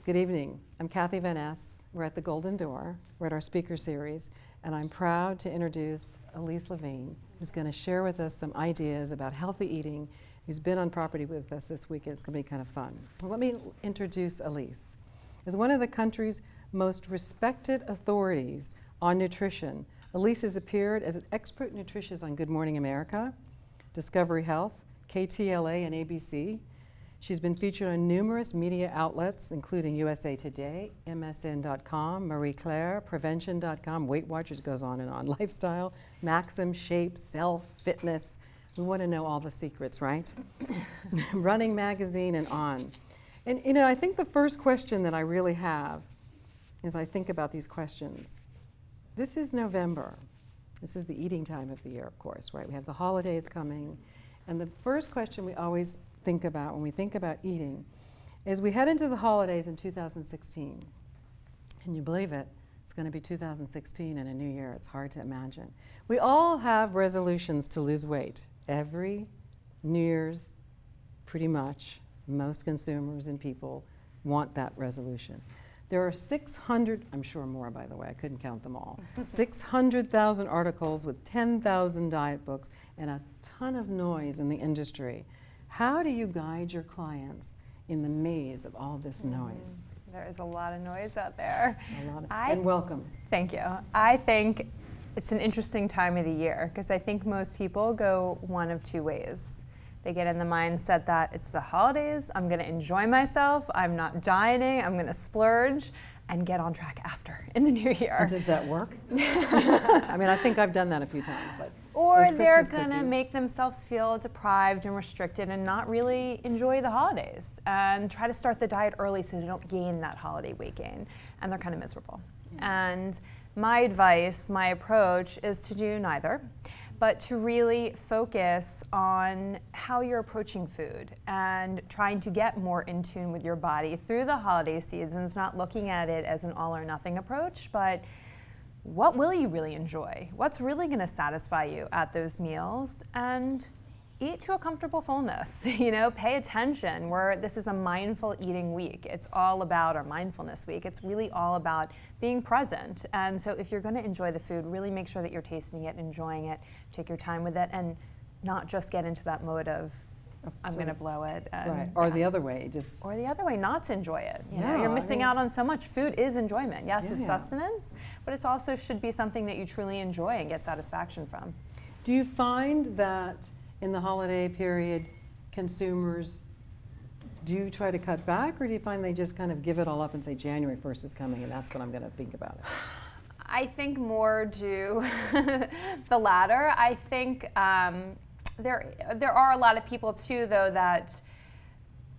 Good evening. I'm Kathy Van Ness. We're at the Golden Door. We're at our speaker series, and I'm proud to introduce Alyse Levine, who's going to share with us some ideas about healthy eating. Who's been on property with us this week, and it's going to be kind of fun. Well, let me introduce Alyse. As one of the country's most respected authorities on nutrition, Alyse has appeared as an expert nutritionist on Good Morning America, Discovery Health, KTLA, and ABC. She's been featured on numerous media outlets, including USA Today, MSN.com, Marie Claire, Prevention.com, Weight Watchers, goes on and on, Lifestyle, Maxim, Shape, Self, Fitness. We want to know all the secrets, right? Running Magazine and on. And you know, I think the first question that I really have as I think about these questions, this is November. This is the eating time of the year, of course, right? We have the holidays coming. And the first question we always think about when we think about eating is we head into the holidays in 2016. Can you believe it? It's going to be 2016 and a new year. It's hard to imagine. We all have resolutions to lose weight. Every New Year's, pretty much, most consumers and people want that resolution. There are 600, I'm sure more by the way, I couldn't count them all, 600,000 articles with 10,000 diet books and a ton of noise in the industry. How do you guide your clients in the maze of all this noise? There is a lot of noise out there. And welcome. Thank you. I think it's an interesting time of the year because I think most people go one of two ways. They get in the mindset that it's the holidays, I'm going to enjoy myself, I'm not dieting, I'm going to splurge, and get on track after in the new year. And does that work? I mean, I think I've done that a few times. Like, or they're going to make themselves feel deprived and restricted and not really enjoy the holidays and try to start the diet early so they don't gain that holiday weight gain. And they're kind of miserable. Yeah. And my advice, my approach is to do neither, but to really focus on how you're approaching food and trying to get more in tune with your body through the holiday seasons, not looking at it as an all or nothing approach, but what will you really enjoy? What's really gonna satisfy you at those meals? And eat to a comfortable fullness, you know, pay attention. This is a mindful eating week. It's all about our mindfulness week. It's really all about being present. And so if you're gonna enjoy the food, really make sure that you're tasting it, enjoying it, take your time with it, and not just get into that mode of, I'm gonna blow it. And, right, or the other way, Or the other way, not to enjoy it. You know, you're missing out on so much. Food is enjoyment. Yes, it's sustenance, but it also should be something that you truly enjoy and get satisfaction from. Do you find that in the holiday period, consumers do try to cut back, or do you find they just kind of give it all up and say January 1st is coming and that's when I'm going to think about it? I think more do the latter. I think there are a lot of people too, though, that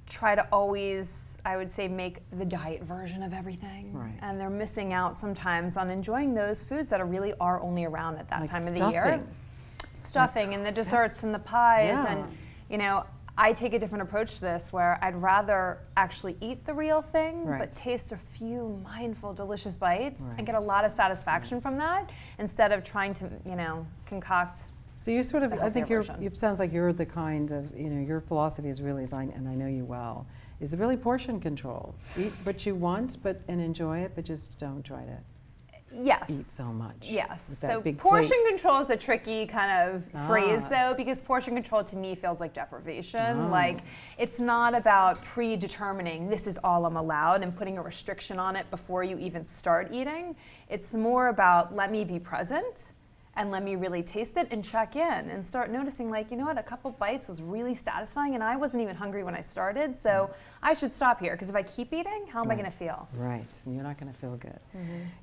try to always, I would say, make the diet version of everything. Right. And they're missing out sometimes on enjoying those foods that really are only around at that time of the year. Stuffing and the desserts and the pies, and you know, I take a different approach to this where I'd rather actually eat the real thing, but taste a few mindful, delicious bites and get a lot of satisfaction from that instead of trying to, you know, concoct. So you sort of, I think it sounds like you're the kind of, you know, your philosophy is really, and I know you well, is really portion control. Eat what you want, and enjoy it, but just don't try to eat so much. Yes. So portion control is a tricky kind of phrase though, because portion control to me feels like deprivation. Like it's not about predetermining this is all I'm allowed and putting a restriction on it before you even start eating. It's more about let me be present and let me really taste it and check in and start noticing, like, you know what, a couple bites was really satisfying and I wasn't even hungry when I started, so I should stop here, because if I keep eating, how am I gonna feel? Right, and you're not gonna feel good.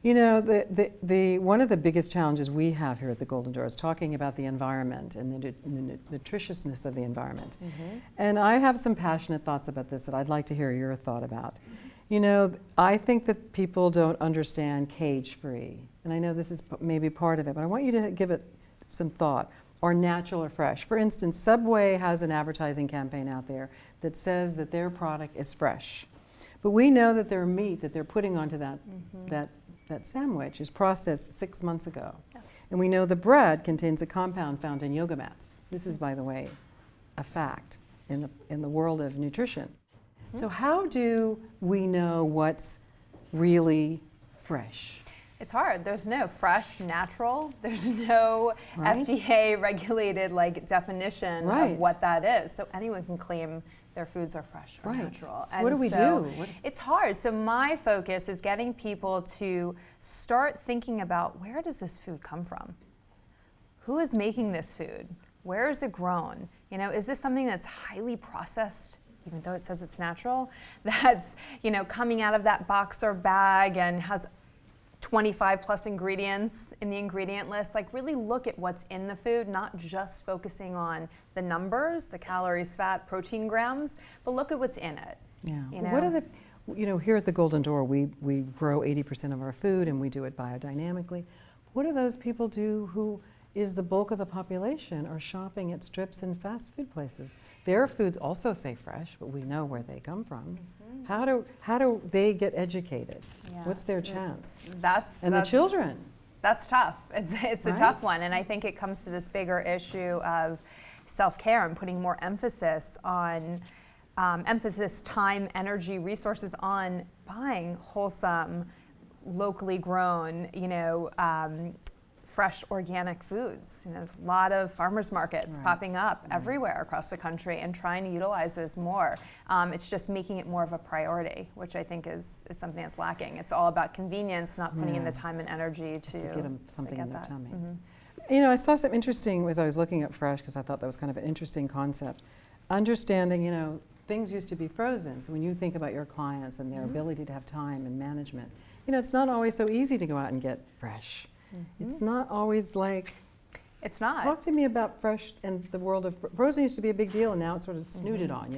You know, the one of the biggest challenges we have here at the Golden Door is talking about the environment and the nutritiousness of the environment. And I have some passionate thoughts about this that I'd like to hear your thought about. You know, I think that people don't understand cage-free. And I know this is maybe part of it, but I want you to give it some thought. Or natural or fresh. For instance, Subway has an advertising campaign out there that says that their product is fresh. But we know that their meat that they're putting onto that sandwich is processed 6 months ago. Yes. And we know the bread contains a compound found in yoga mats. This is, by the way, a fact in the world of nutrition. So how do we know what's really fresh? It's hard. There's no fresh, natural. There's no Right. FDA regulated definition of what that is. So anyone can claim their foods are fresh or natural. So what do we do? It's hard. So my focus is getting people to start thinking about, where does this food come from? Who is making this food? Where is it grown? Is this something that's highly processed, even though it says it's natural? That's, coming out of that box or bag and has 25 plus ingredients in the ingredient list. Really look at what's in the food, not just focusing on the numbers, the calories, fat, protein grams, but look at what's in it. Yeah. What are the, here at the Golden Door, we grow 80% of our food and we do it biodynamically. What do those people do who is the bulk of the population are shopping at strips and fast food places? Their foods also say fresh, but we know where they come from. How do they get educated? Yeah. What's their chance? The children. That's tough. It's a tough one, and I think it comes to this bigger issue of self-care and putting more emphasis on time, energy, resources on buying wholesome, locally grown, fresh organic foods. There's a lot of farmers markets popping up everywhere across the country, and trying to utilize those more. It's just making it more of a priority, which I think is something that's lacking. It's all about convenience, not putting in the time and energy to get them something in their that. tummies. I saw something interesting as I was looking at fresh, because I thought that was kind of an interesting concept. Understanding, things used to be frozen. So when you think about your clients and their ability to have time and management, it's not always so easy to go out and get fresh. It's not always It's not. Talk to me about fresh and the world of frozen. Used to be a big deal, and now it's sort of snooted on.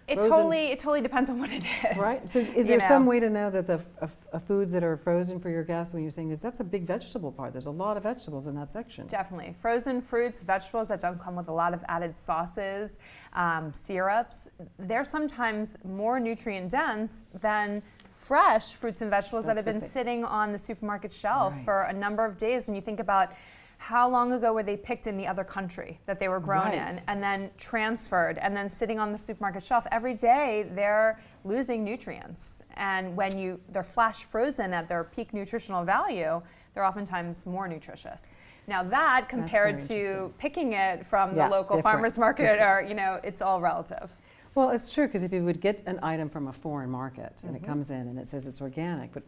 It totally depends on what it is. Right. So is there some way to know that the foods that are frozen for your guests, when you're saying that's a big vegetable part? There's a lot of vegetables in that section. Definitely. Frozen fruits, vegetables that don't come with a lot of added sauces, syrups, they're sometimes more nutrient dense than fresh fruits and vegetables that have been sitting on the supermarket shelf for a number of days. When you think about how long ago were they picked in the other country that they were grown in, and then transferred, and then sitting on the supermarket shelf every day, they're losing nutrients. And when they're flash frozen at their peak nutritional value, they're oftentimes more nutritious. Now that compared to picking it from the local farmer's market, or it's all relative. Well, it's true, because if you would get an item from a foreign market and it comes in and it says it's organic, but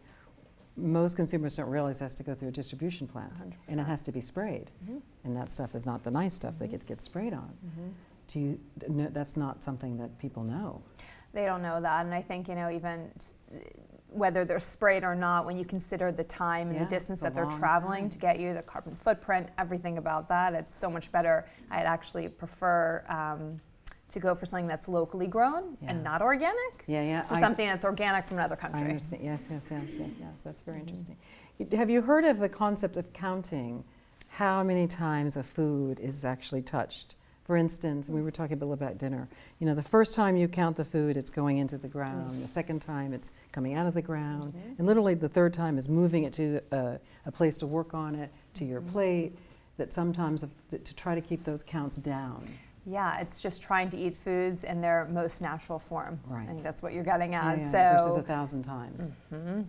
most consumers don't realize it has to go through a distribution plant 100%. and it has to be sprayed. And that stuff is not the nice stuff that gets sprayed on. That's not something that people know. They don't know that, and I think even whether they're sprayed or not, when you consider the time and the distance that they're traveling to get you, the carbon footprint, everything about that, it's so much better. I'd actually prefer to go for something that's locally grown and not organic. For something that's organic from another country. I understand. Yes. That's very interesting. Have you heard of the concept of counting how many times a food is actually touched? For instance, and we were talking a little about dinner. The first time you count the food, it's going into the ground. The second time, it's coming out of the ground. And literally the third time is moving it to a place to work on it, to your plate, that sometimes to try to keep those counts down. Yeah, it's just trying to eat foods in their most natural form. Right. I think that's what you're getting at. Versus 1,000 times,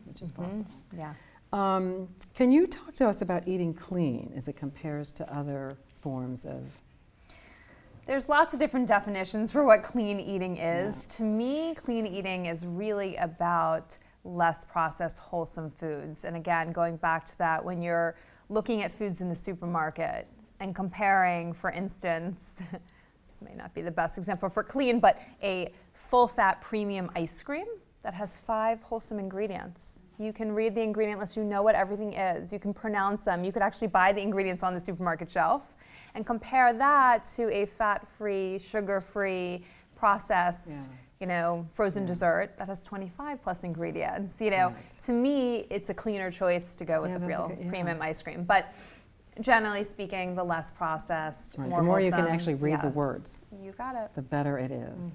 which is possible. Yeah. Can you talk to us about eating clean as it compares to other forms of? There's lots of different definitions for what clean eating is. To me, clean eating is really about less processed, wholesome foods. And again, going back to that, when you're looking at foods in the supermarket and comparing, for instance, this may not be the best example for clean, but a full-fat premium ice cream that has 5 wholesome ingredients. You can read the ingredient list, you know what everything is, you can pronounce them, you could actually buy the ingredients on the supermarket shelf, and compare that to a fat-free, sugar-free, processed, frozen dessert that has 25 plus ingredients. To me, it's a cleaner choice to go with the real premium ice cream. But generally speaking, the less processed, more the more wholesome, you can actually read the words, you got it, the better it is.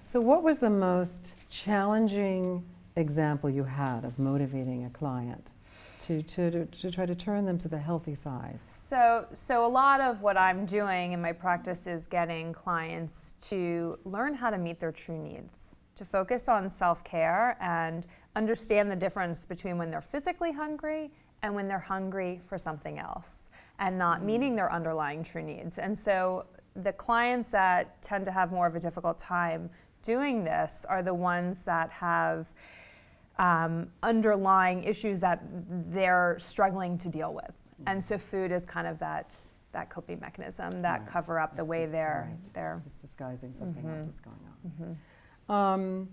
So what was the most challenging example you had of motivating a client to try to turn them to the healthy side? So a lot of what I'm doing in my practice is getting clients to learn how to meet their true needs, to focus on self-care and understand the difference between when they're physically hungry and when they're hungry for something else and not meeting their underlying true needs. And so the clients that tend to have more of a difficult time doing this are the ones that have underlying issues that they're struggling to deal with. And so food is kind of that coping mechanism, that cover up the way they're it's disguising something else that's going on.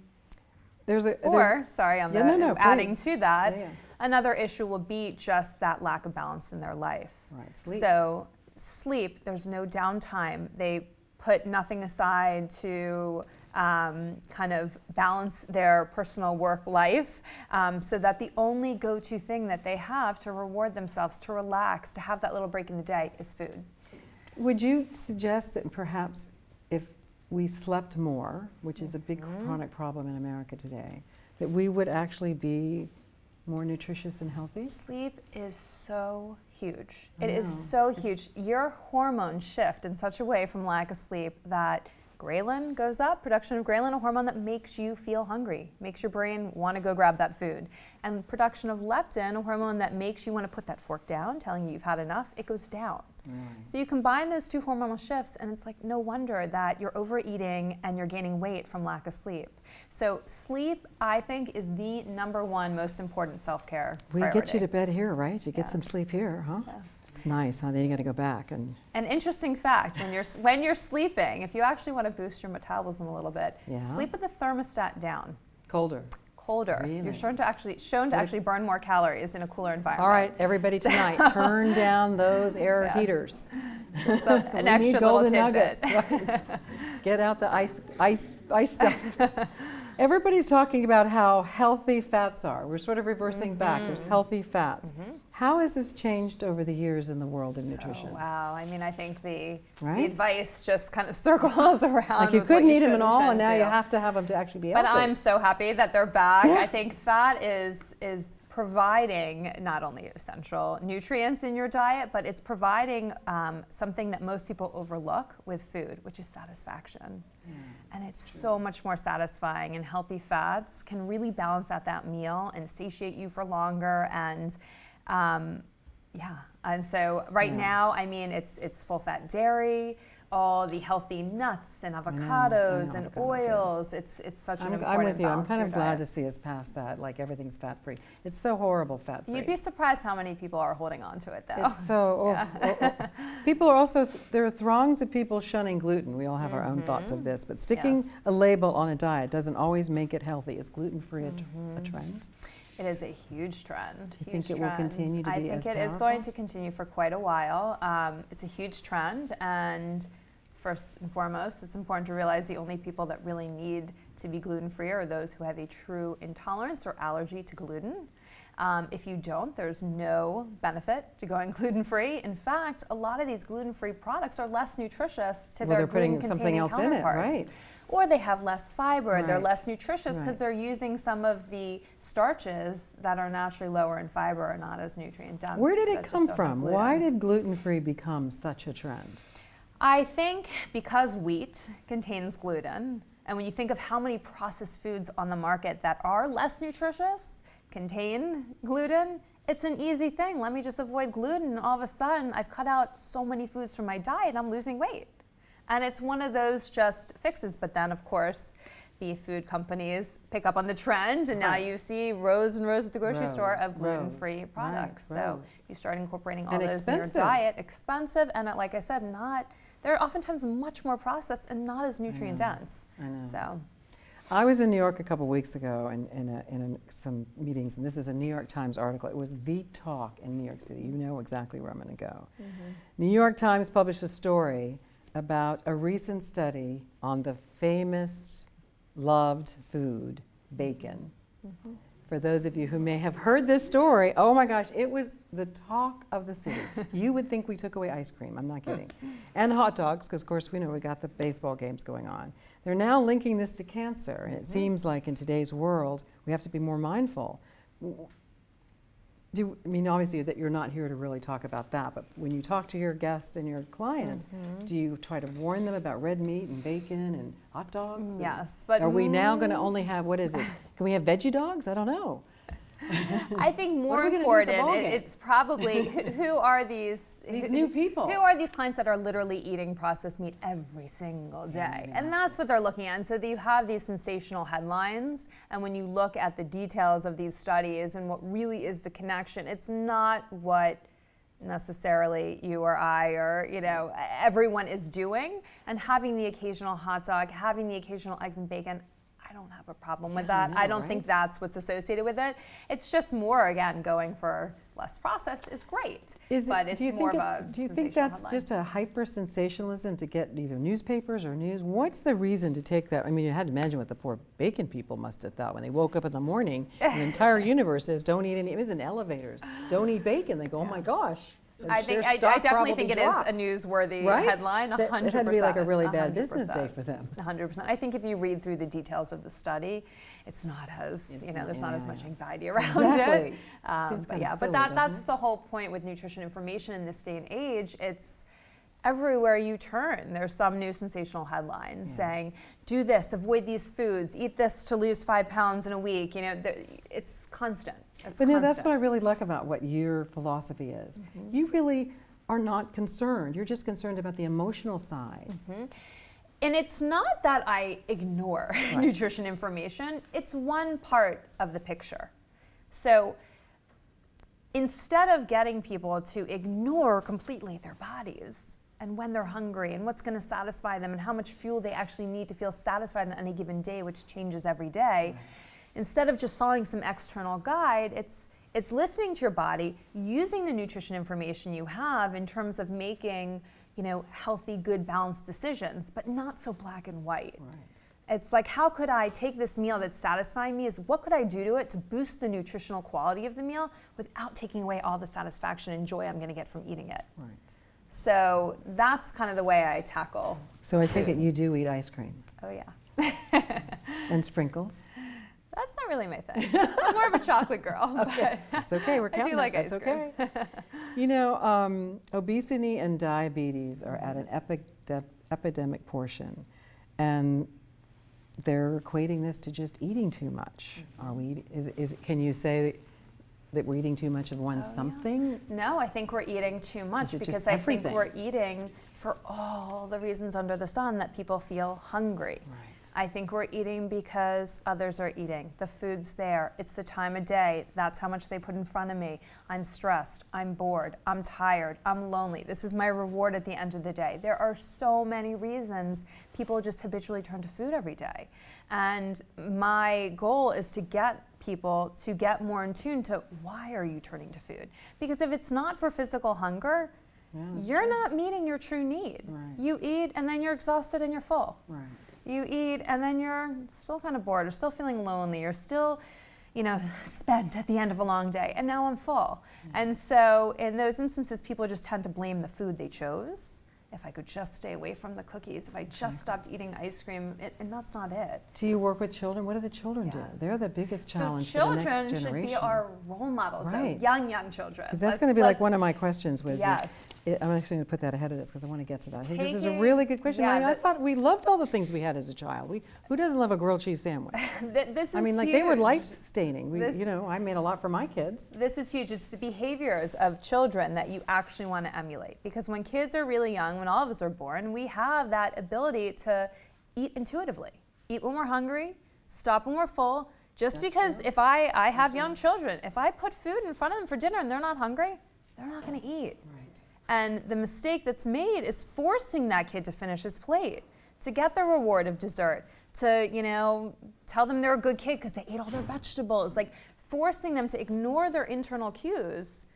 Adding to that, Yeah. another issue will be just that lack of balance in their life. Right, sleep. So sleep, there's no downtime. They put nothing aside to kind of balance their personal work life, so that the only go-to thing that they have to reward themselves, to relax, to have that little break in the day is food. Would you suggest that perhaps if we slept more, which is a big chronic problem in America today, that we would actually be more nutritious and healthy? Sleep is so huge. It is so huge. Your hormones shift in such a way from lack of sleep that ghrelin goes up, production of ghrelin, a hormone that makes you feel hungry, makes your brain want to go grab that food. And production of leptin, a hormone that makes you want to put that fork down, telling you you've had enough, it goes down. Right. So you combine those two hormonal shifts and it's like no wonder that you're overeating and you're gaining weight from lack of sleep. So sleep, I think, is the #1 most important self-care priority. We get you to bed here, right? You get some sleep here, huh? Yes. It's nice, huh? Then you got to go back and. An interesting fact: when you're sleeping, if you actually want to boost your metabolism a little bit, sleep with the thermostat down. Colder. Really? You're shown to actually burn more calories in a cooler environment. All right, everybody tonight, turn down those air heaters. An extra little tidbit. Right. Get out the ice stuff. Everybody's talking about how healthy fats are. We're sort of reversing back. There's healthy fats. How has this changed over the years in the world of nutrition? Oh, wow. I mean, I think the advice just kind of circles around. Like you couldn't eat them at all, and now you have to have them to actually be healthy. But I'm so happy that they're back. I think fat is providing not only essential nutrients in your diet, but it's providing something that most people overlook with food, which is satisfaction. And it's so much more satisfying, and healthy fats can really balance out that meal and satiate you for longer. And and so now, I mean, it's full-fat dairy, all the healthy nuts and avocados and oils. It's such an important balance. I'm with you. I'm kind of glad to see us past that, like everything's fat-free. It's so horrible fat-free. You'd be surprised how many people are holding on to it, though. It's so, people are also, there are throngs of people shunning gluten. We all have our own thoughts of this, but sticking a label on a diet doesn't always make it healthy. Is gluten-free a trend? It is a huge trend. You think it will continue to be as powerful? I think it is going to continue for quite a while. It's a huge trend, and first and foremost, it's important to realize the only people that really need to be gluten-free are those who have a true intolerance or allergy to gluten. If you don't, there's no benefit to going gluten-free. In fact, a lot of these gluten-free products are less nutritious to their gluten-containing counterparts. Right. Or they have less fiber, they're less nutritious because they're using some of the starches that are naturally lower in fiber or not as nutrient dense. Where did it come from? Why did gluten-free become such a trend? I think because wheat contains gluten, and when you think of how many processed foods on the market that are less nutritious contain gluten, it's an easy thing. Let me just avoid gluten, and all of a sudden I've cut out so many foods from my diet and I'm losing weight. And it's one of those just fixes. But then, of course, the food companies pick up on the trend, and now you see rows and rows at the grocery store of gluten-free products. So you start incorporating all those in your diet. Expensive, and like I said, they're oftentimes much more processed and not as nutrient dense. I know. So, I was in New York a couple weeks ago in some meetings, and this is a New York Times article. It was the talk in New York City. You know exactly where I'm going to go. New York Times published a story about a recent study on the famous, loved food, bacon. For those of you who may have heard this story, oh my gosh, it was the talk of the city. You would think we took away ice cream, I'm not kidding. And hot dogs, because of course we know we got the baseball games going on. They're now linking this to cancer, and it seems like in today's world, we have to be more mindful. I mean, obviously that you're not here to really talk about that, but when you talk to your guests and your clients, do you try to warn them about red meat and bacon and hot dogs? Yes, but are we now going to only have, what is it? Can we have veggie dogs? I don't know. I think more important, it's probably who are these new people? Who are these clients that are literally eating processed meat every single day? And that's what they're looking at. And so you have these sensational headlines, and when you look at the details of these studies and what really is the connection, it's not what necessarily you or I or everyone is doing. And having the occasional hot dog, having the occasional eggs and bacon, I don't have a problem with that. I don't think that's what's associated with it. It's just more, again, going for less processed is great. But it's more of a do you think that's headline. Just a hyper sensationalism to get either newspapers or news? What's the reason to take that? I mean, you had to imagine what the poor bacon people must have thought when they woke up in the morning and the entire universe says, don't eat any, it was in elevators, don't eat bacon. They go, oh my gosh. I definitely think it is a newsworthy headline, 100%. It had to be like a really bad business day for them. 100%. I think if you read through the details of the study, it's not as, there's not as much anxiety around it. But that's the whole point with nutrition information in this day and age. It's everywhere you turn, there's some new sensational headline saying, do this, avoid these foods, eat this to lose 5 pounds in a week. It's constant. But that's what I really like about what your philosophy is. You really are not concerned. You're just concerned about the emotional side. And it's not that I ignore nutrition information. It's one part of the picture. So instead of getting people to ignore completely their bodies and when they're hungry and what's going to satisfy them and how much fuel they actually need to feel satisfied on any given day, which changes every day, instead of just following some external guide, it's listening to your body, using the nutrition information you have in terms of making, healthy, good, balanced decisions, but not so black and white. It's like, how could I take this meal that's satisfying me? What could I do to it to boost the nutritional quality of the meal without taking away all the satisfaction and joy I'm going to get from eating it? So that's kind of the way I tackle. So I take it you do eat ice cream. Oh yeah. And sprinkles. That's not really my thing. I'm more of a chocolate girl. Okay. It's okay, we're counting. I do like ice cream. Okay. Obesity and diabetes are at an epidemic portion, and they're equating this to just eating too much. Are we? Can you say that we're eating too much of something? No, I think we're eating too much because I think we're eating for all the reasons under the sun that people feel hungry. I think we're eating because others are eating. The food's there. It's the time of day. That's how much they put in front of me. I'm stressed. I'm bored. I'm tired. I'm lonely. This is my reward at the end of the day. There are so many reasons people just habitually turn to food every day. And my goal is to get people to get more in tune to why are you turning to food? Because if it's not for physical hunger, you're not meeting your true need. You eat and then you're exhausted and you're full. You eat and then you're still kind of bored or still feeling lonely or still, spent at the end of a long day. And now I'm full. And so in those instances, people just tend to blame the food they chose. If I could just stay away from the cookies, if I just stopped eating ice cream, and that's not it. Do you work with children? What do the children do? They're the biggest challenge for the next generation. So children should be our role models, so young children. Because that's going to be like one of my questions was, I'm actually going to put that ahead of this because I want to get to that. I think this is a really good question. I thought we loved all the things we had as a child. Who doesn't love a grilled cheese sandwich? This is huge. They were life-sustaining. I made a lot for my kids. This is huge. It's the behaviors of children that you actually want to emulate. Because when kids are really young, when all of us are born, we have that ability to eat intuitively. Eat when we're hungry, stop when we're full. That's because if I have young children, if I put food in front of them for dinner and they're not hungry, they're not going to eat. And the mistake that's made is forcing that kid to finish his plate, to get the reward of dessert, to tell them they're a good kid because they ate all their vegetables, like forcing them to ignore their internal cues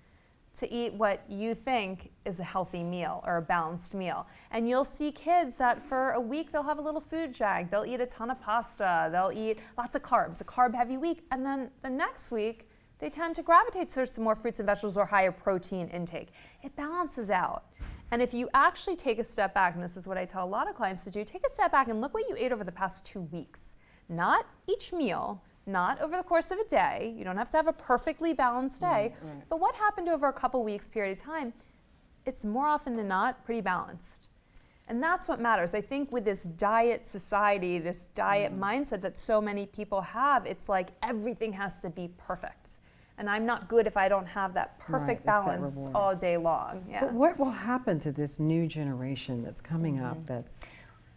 to eat what you think is a healthy meal or a balanced meal. And you'll see kids that for a week they'll have a little food jag, they'll eat a ton of pasta, they'll eat lots of carbs, a carb-heavy week, and then the next week they tend to gravitate towards some more fruits and vegetables or higher protein intake. It balances out. And if you actually take a step back, and this is what I tell a lot of clients to do, take a step back and look what you ate over the past 2 weeks. Not each meal, not over the course of a day. You don't have to have a perfectly balanced day. Right. But what happened over a couple weeks period of time, it's more often than not pretty balanced. And that's what matters. I think with this diet society, this diet mindset that so many people have, it's like everything has to be perfect. And I'm not good if I don't have that perfect balance all day long. Yeah. But what will happen to this new generation that's coming up that's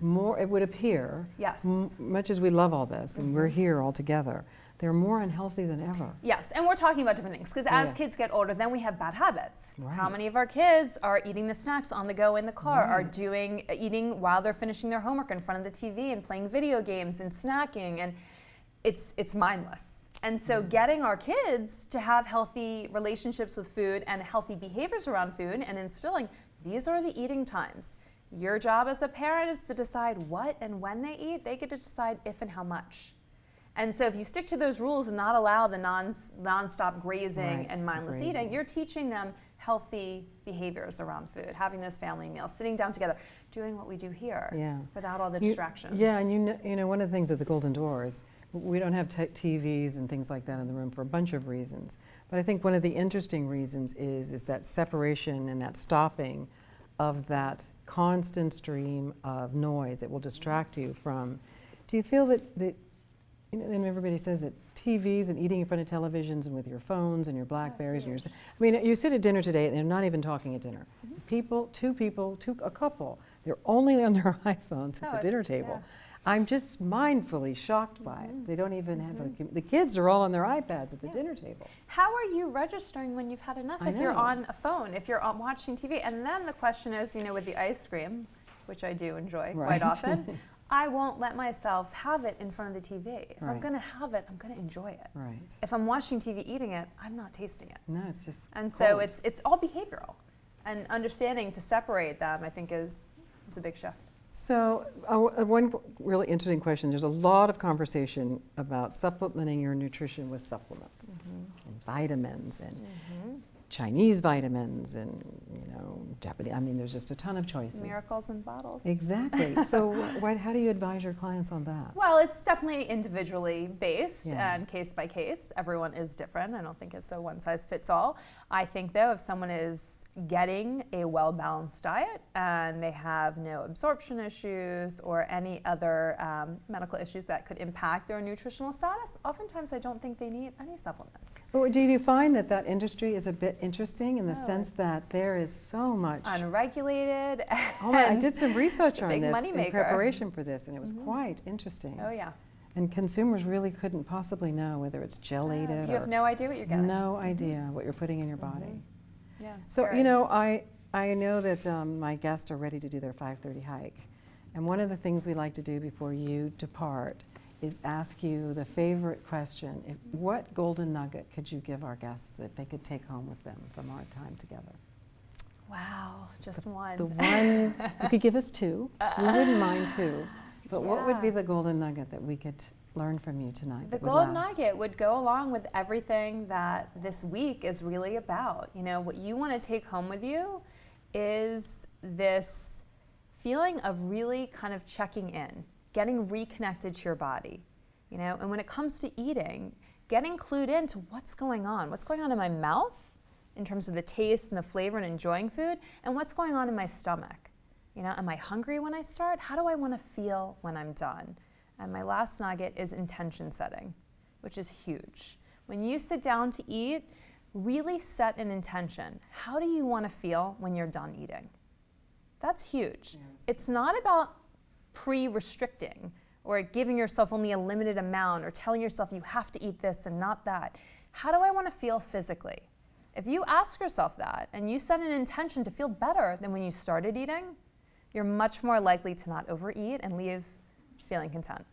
more, it would appear, yes, much as we love all this and we're here all together, they're more unhealthy than ever. Yes, and we're talking about different things because as kids get older, then we have bad habits. Right. How many of our kids are eating the snacks on the go in the car, are eating while they're finishing their homework in front of the TV and playing video games and snacking, and it's mindless. And so getting our kids to have healthy relationships with food and healthy behaviors around food and instilling these are the eating times. Your job as a parent is to decide what and when they eat. They get to decide if and how much. And so if you stick to those rules and not allow the non-stop grazing and mindless eating, you're teaching them healthy behaviors around food, having those family meals, sitting down together, doing what we do here without all the distractions. Yeah, and you know, one of the things at the Golden Door is we don't have TVs and things like that in the room for a bunch of reasons. But I think one of the interesting reasons is that separation and that stopping of that constant stream of noise that will distract you from. Do you feel that you know, and everybody says that TVs and eating in front of televisions and with your phones and your Blackberries and your, I mean, you sit at dinner today and they're not even talking at dinner. A couple, they're only on their iPhones at the dinner table. I'm just mindfully shocked by it. They don't even have the kids are all on their iPads at the dinner table. How are you registering when you've had enough if you're on a phone, if you're watching TV? And then the question is, you know, with the ice cream, which I do enjoy quite often, I won't let myself have it in front of the TV. If I'm going to have it, I'm going to enjoy it. Right. If I'm watching TV eating it, I'm not tasting it. No, it's just And cold. so it's all behavioral. And understanding to separate them, I think, is a big shift. So one really interesting question, there's a lot of conversation about supplementing your nutrition with supplements and vitamins and Chinese vitamins and, you know, Japanese, I mean, there's just a ton of choices. Miracles in bottles. Exactly. So how do you advise your clients on that? Well, it's definitely individually based and case by case. Everyone is different. I don't think it's a one size fits all. I think, though, if someone is getting a well-balanced diet and they have no absorption issues or any other medical issues that could impact their nutritional status, oftentimes I don't think they need any supplements. But do you find that industry is a bit interesting in the sense that there is so much unregulated? I did some research on this in moneymaker. Preparation for this, and it was quite interesting. Oh, yeah. And consumers really couldn't possibly know whether it's gelated you have no idea what you're getting. No idea what you're putting in your body. Yeah. So, scary. you know, I know that my guests are ready to do their 5:30 hike. And one of the things we like to do before you depart is ask you the favorite question. What golden nugget could you give our guests that they could take home with them from our time together? Wow, just one. The one, you could give us two. We wouldn't mind two. But what would be the golden nugget that we could learn from you tonight? The golden nugget would go along with everything that this week is really about. You know, what you want to take home with you is this feeling of really kind of checking in, getting reconnected to your body. You know, and when it comes to eating, getting clued into what's going on in my mouth in terms of the taste and the flavor and enjoying food, and what's going on in my stomach. You know, am I hungry when I start? How do I want to feel when I'm done? And my last nugget is intention setting, which is huge. When you sit down to eat, really set an intention. How do you want to feel when you're done eating? That's huge. It's not about pre-restricting or giving yourself only a limited amount or telling yourself you have to eat this and not that. How do I want to feel physically? If you ask yourself that and you set an intention to feel better than when you started eating, you're much more likely to not overeat and leave feeling content.